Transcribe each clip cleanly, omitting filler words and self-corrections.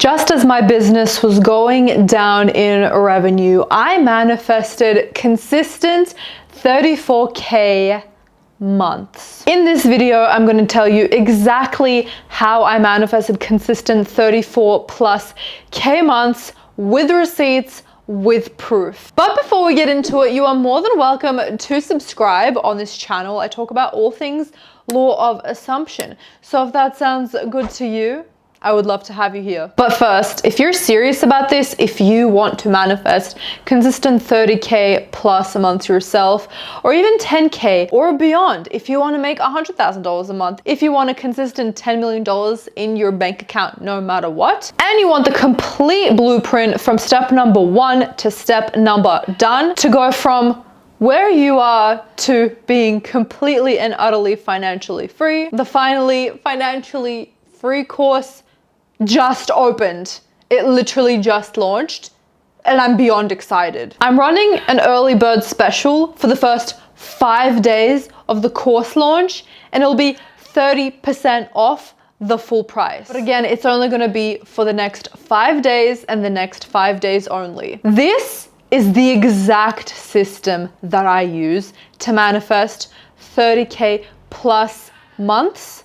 Just as my business was going down in revenue, I manifested consistent 34K months. In this video, I'm going to tell you exactly how I manifested consistent 34+K months with receipts, with proof. But before we get into it, you are more than welcome to subscribe on this channel. I talk about all things law of assumption. So if that sounds good to you, I would love to have you here. But first, if you're serious about this, if you want to manifest consistent 30K plus a month yourself, or even 10K or beyond, if you want to make $100,000 a month, if you want a consistent $10 million in your bank account no matter what, and you want the complete blueprint from step number 1 to step number done to go from where you are to being completely and utterly financially free, the finally financially free course just opened. It literally just launched and I'm beyond excited. I'm running an early bird special for the first 5 days of the course launch and it'll be 30% off the full price. But again, it's only going to be for the next 5 days and the next 5 days only. This is the exact system that I use to manifest 30K plus months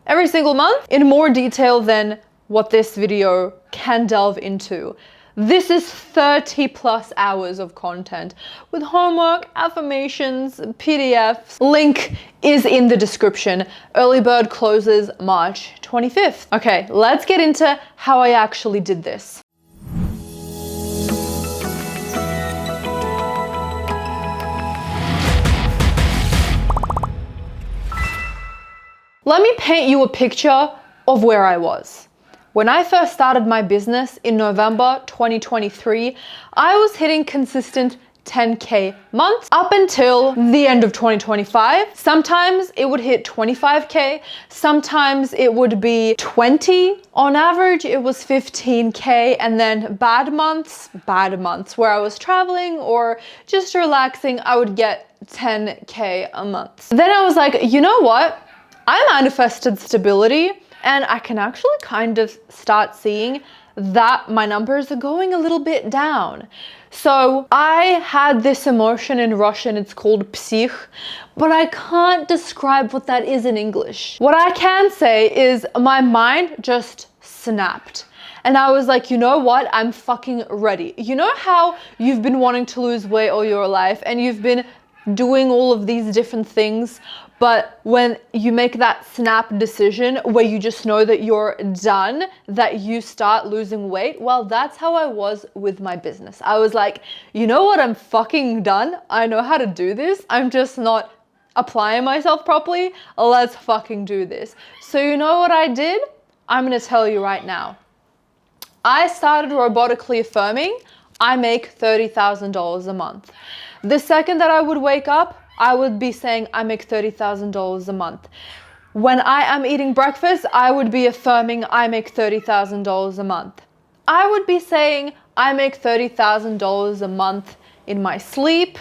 every single month in more detail than what this video can delve into. This is 30 plus hours of content with homework, affirmations, PDFs. Link is in the description. Early bird closes March 25th. Okay, let's get into how I actually did this. Let me paint you a picture of where I was. When I first started my business in November 2023, I was hitting consistent 10K months up until the end of 2025. Sometimes it would hit 25K, sometimes it would be 20. On average, it was 15K, and then bad months where I was traveling or just relaxing, I would get 10K a month. Then I was like, you know what? I manifested stability and I can actually kind of start seeing that my numbers are going a little bit down. So I had this emotion in Russian, it's called psych, but I can't describe what that is in English. What I can say is my mind just snapped. And I was like, you know what? I'm fucking ready. You know how you've been wanting to lose weight all your life and you've been doing all of these different things, but when you make that snap decision where you just know that you're done, that you start losing weight, well, that's how I was with my business. I was like, you know what? I'm fucking done. I know how to do this. I'm just not applying myself properly. Let's fucking do this. So you know what I did? I'm gonna tell you right now. I started robotically affirming, I make $30,000 a month. The second that I would wake up, I would be saying I make $30,000 a month. When I am eating breakfast, I would be affirming I make $30,000 a month. I would be saying I make $30,000 a month in my sleep,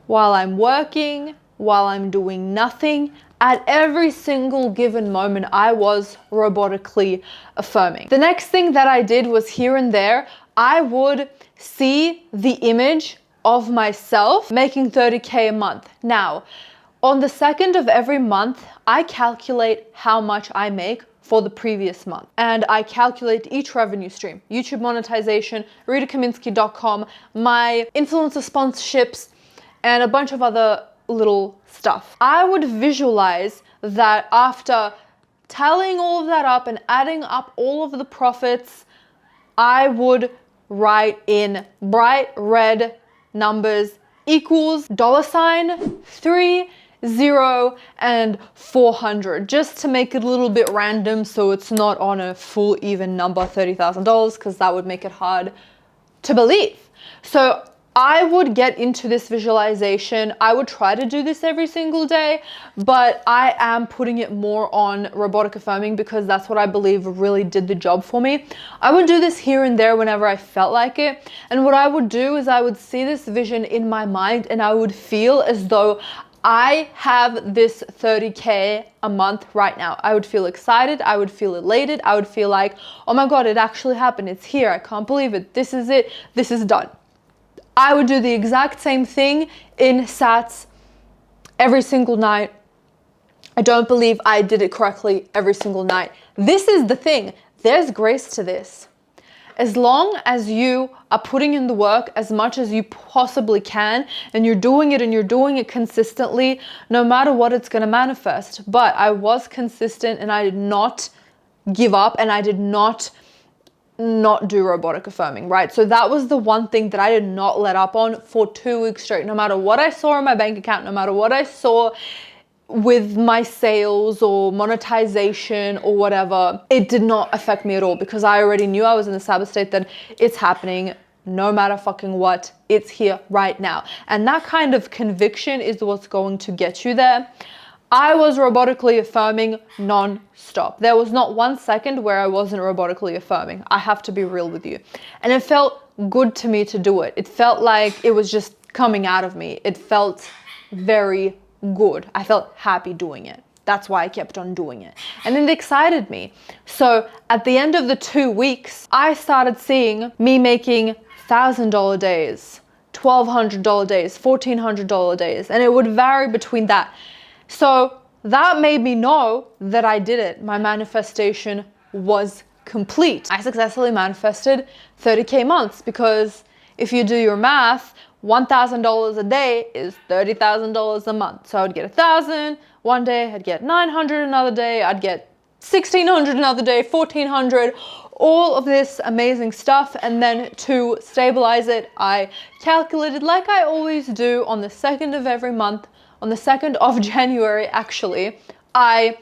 while I'm working, while I'm doing nothing. At every single given moment, I was robotically affirming. The next thing that I did was here and there, I would see the image of myself making 30K a month. Now, on the second of every month, I calculate how much I make for the previous month. And I calculate each revenue stream, YouTube monetization, ritakaminsky.com, my influencer sponsorships, and a bunch of other little stuff. I would visualize that after tallying all of that up and adding up all of the profits, I would write in bright red numbers equals $3, 0, and 400, just to make it a little bit random so it's not on a full even number, $30,000, because that would make it hard to believe. So I would get into this visualization. I would try to do this every single day, but I am putting it more on robotic affirming because that's what I believe really did the job for me. I would do this here and there whenever I felt like it. And what I would do is I would see this vision in my mind and I would feel as though I have this 30K a month right now. I would feel excited. I would feel elated. I would feel like, oh my God, it actually happened. It's here. I can't believe it. This is it. This is done. I would do the exact same thing in Sats every single night. I don't believe I did it correctly every single night. This is the thing. There's grace to this. As long as you are putting in the work as much as you possibly can, and you're doing it consistently, no matter what, it's going to manifest. But I was consistent, and I did not give up, and I did not do robotic affirming, right? So that was the one thing that I did not let up on for 2 weeks straight. No matter what I saw in my bank account, no matter what I saw with my sales or monetization or whatever, it did not affect me at all, because I already knew I was in the Sabbath state that it's happening no matter fucking what. It's here right now. And that kind of conviction is what's going to get you there. I was robotically affirming non-stop. There was not 1 second where I wasn't robotically affirming. I have to be real with you. And it felt good to me to do it. It felt like it was just coming out of me. It felt very good. I felt happy doing it. That's why I kept on doing it. And it excited me. So at the end of the 2 weeks, I started seeing me making $1,000 days, $1,200 days, $1,400 days, and it would vary between that. So that made me know that I did it. My manifestation was complete. I successfully manifested 30K months, because if you do your math, $1,000 a day is $30,000 a month. So I would get 1,000 one day, I'd get 900 another day, I'd get 1,600 another day, 1,400, all of this amazing stuff. And then to stabilize it, I calculated, like I always do, on the 2nd of every month, on the 2nd of January, actually, I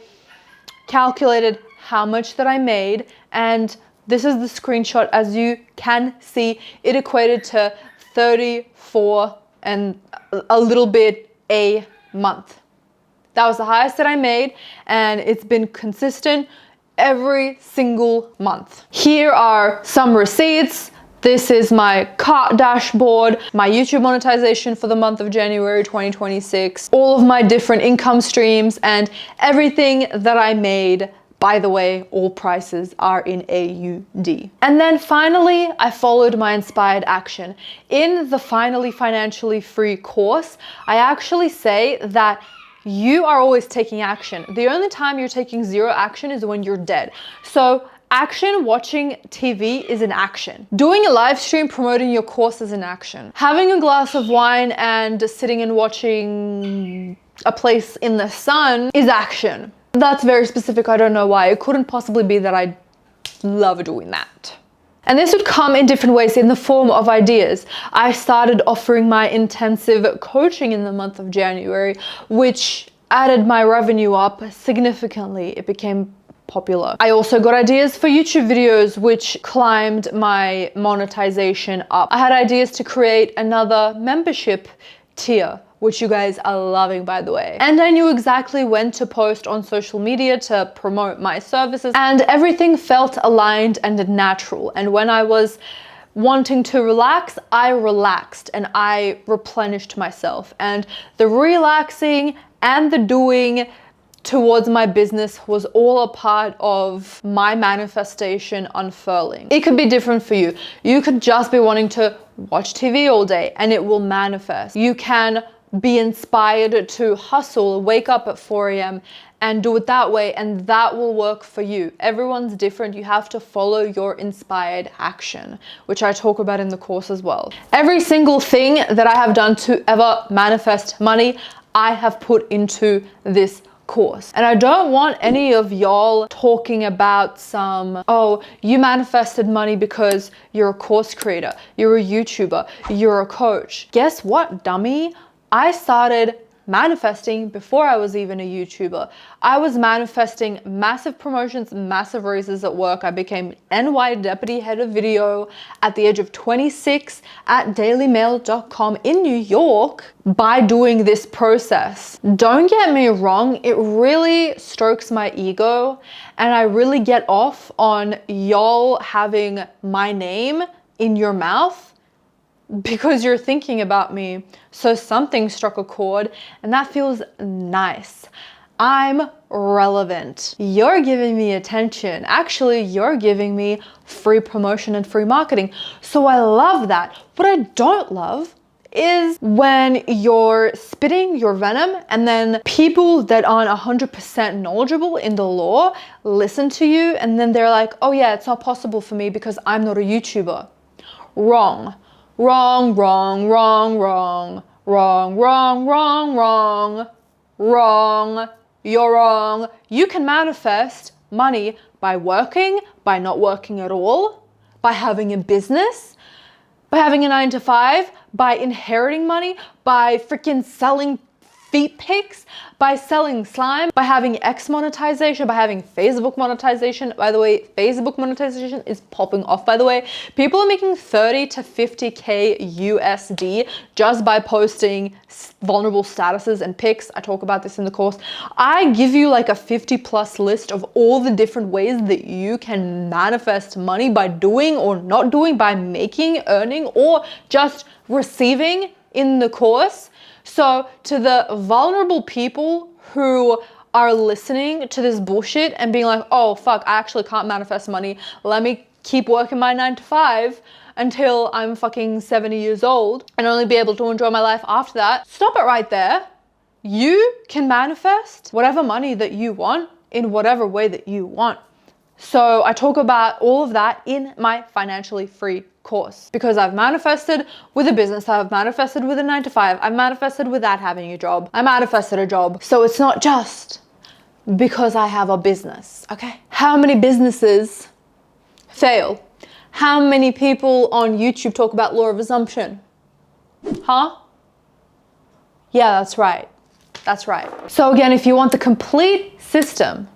calculated how much that I made, and this is the screenshot. As you can see, it equated to 34 and a little bit a month. That was the highest that I made, and it's been consistent every single month. Here are some receipts. This is my cart dashboard, my YouTube monetization for the month of January 2026, all of my different income streams, and everything that I made. By the way, all prices are in AUD. And then finally, I followed my inspired action. In the Finally Financially Free course, I actually say that you are always taking action. The only time you're taking zero action is when you're dead. So action watching TV is an action. Doing a live stream promoting your course is an action. Having a glass of wine and sitting and watching a place in the sun is action. That's very specific. I don't know why. It couldn't possibly be that I love doing that. And this would come in different ways in the form of ideas. I started offering my intensive coaching in the month of January, which added my revenue up significantly. It became popular. I also got ideas for YouTube videos, which climbed my monetization up. I had ideas to create another membership tier, which you guys are loving, by the way. And I knew exactly when to post on social media to promote my services, and everything felt aligned and natural. And when I was wanting to relax, I relaxed and I replenished myself. And the relaxing and the doing towards my business was all a part of my manifestation unfurling. It could be different for you. You could just be wanting to watch TV all day and it will manifest. You can be inspired to hustle, wake up at 4 a.m. and do it that way, and that will work for you. Everyone's different. You have to follow your inspired action, which I talk about in the course as well. Every single thing that I have done to ever manifest money, I have put into this course. And I don't want any of y'all talking about some, oh, you manifested money because you're a course creator, you're a YouTuber, you're a coach. Guess what, dummy? I started manifesting before I was even a YouTuber. I was manifesting massive promotions, massive raises at work. I became NY Deputy Head of Video at the age of 26 at dailymail.com in New York by doing this process. Don't get me wrong, it really strokes my ego, and I really get off on y'all having my name in your mouth because you're thinking about me. So something struck a chord, and that feels nice. I'm relevant. You're giving me attention. Actually, you're giving me free promotion and free marketing. So I love that. What I don't love is when you're spitting your venom and then people that aren't 100% knowledgeable in the law listen to you and then they're like, oh yeah, it's not possible for me because I'm not a YouTuber. Wrong. Wrong, wrong, wrong, wrong, wrong, wrong, wrong, wrong, wrong. You're wrong. You can manifest money by working, by not working at all, by having a business, by having a 9-to-5, by inheriting money, by freaking selling feet pics, by selling slime, by having X monetization, by having Facebook monetization. By the way, Facebook monetization is popping off, by the way. People are making 30 to 50K USD just by posting vulnerable statuses and pics. I talk about this in the course. I give you like a 50+ list of all the different ways that you can manifest money by doing or not doing, by making, earning, or just receiving in the course. So to the vulnerable people who are listening to this bullshit and being like, oh fuck, I actually can't manifest money. Let me keep working my 9-to-5 until I'm fucking 70 years old and only be able to enjoy my life after that. Stop it right there. You can manifest whatever money that you want in whatever way that you want. So I talk about all of that in my financially free course because I've manifested with a business, I've manifested with a 9-to-5, I've manifested without having a job, I manifested a job. So it's not just because I have a business, okay? How many businesses fail? How many people on YouTube talk about law of assumption? Huh? Yeah, that's right. That's right. So again, if you want the complete system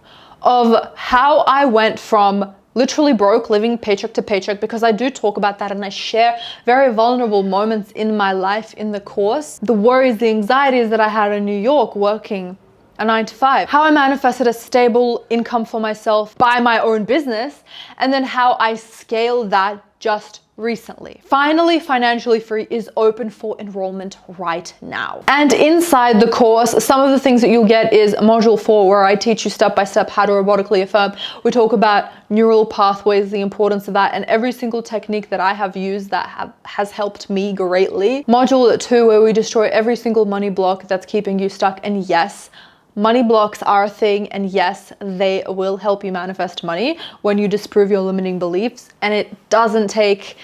of how I went from literally broke, living paycheck to paycheck, because I do talk about that and I share very vulnerable moments in my life in the course. The worries, the anxieties that I had in New York working a 9-to-5, how I manifested a stable income for myself by my own business, and then how I scaled that just recently. Finally, Financially Free is open for enrollment right now. And inside the course, some of the things that you'll get is module 4, where I teach you step by step how to robotically affirm. We talk about neural pathways, the importance of that, and every single technique that I have used that has helped me greatly. Module 2, where we destroy every single money block that's keeping you stuck. And yes, money blocks are a thing, and yes, they will help you manifest money when you disprove your limiting beliefs. And it doesn't take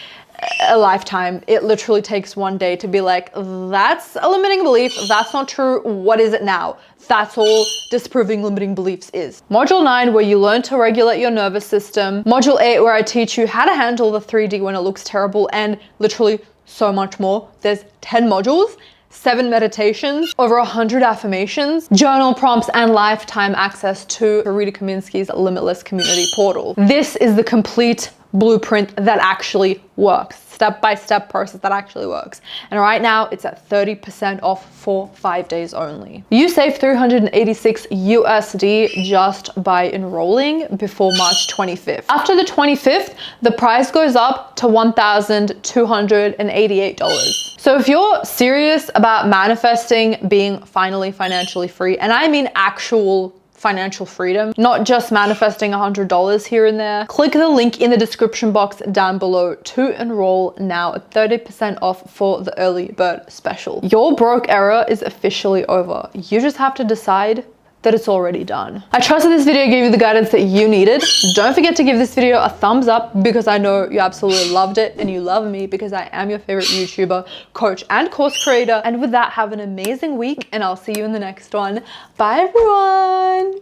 a lifetime. It literally takes one day to be like, that's a limiting belief, that's not true, what is it now? That's all disproving limiting beliefs is. Module 9, where you learn to regulate your nervous system. Module 8, where I teach you how to handle the 3D when it looks terrible, and literally so much more. There's 10 modules, 7 meditations, over 100 affirmations, journal prompts, and lifetime access to Rita Kaminsky's Limitless Community Portal. This is the complete blueprint that actually works. Step-by-step process that actually works. And right now it's at 30% off for 5 days only. You save 386 USD just by enrolling before March 25th. After the 25th, the price goes up to $1,288. So if you're serious about manifesting being finally financially free, and I mean actual financial freedom, not just manifesting $100 here and there, click the link in the description box down below to enroll now at 30% off for the early bird special. Your broke era is officially over. You just have to decide that it's already done. I trust that this video gave you the guidance that you needed. Don't forget to give this video a thumbs up because I know you absolutely loved it, and you love me because I am your favorite YouTuber, coach, and course creator. And with that, have an amazing week, and I'll see you in the next one. Bye everyone.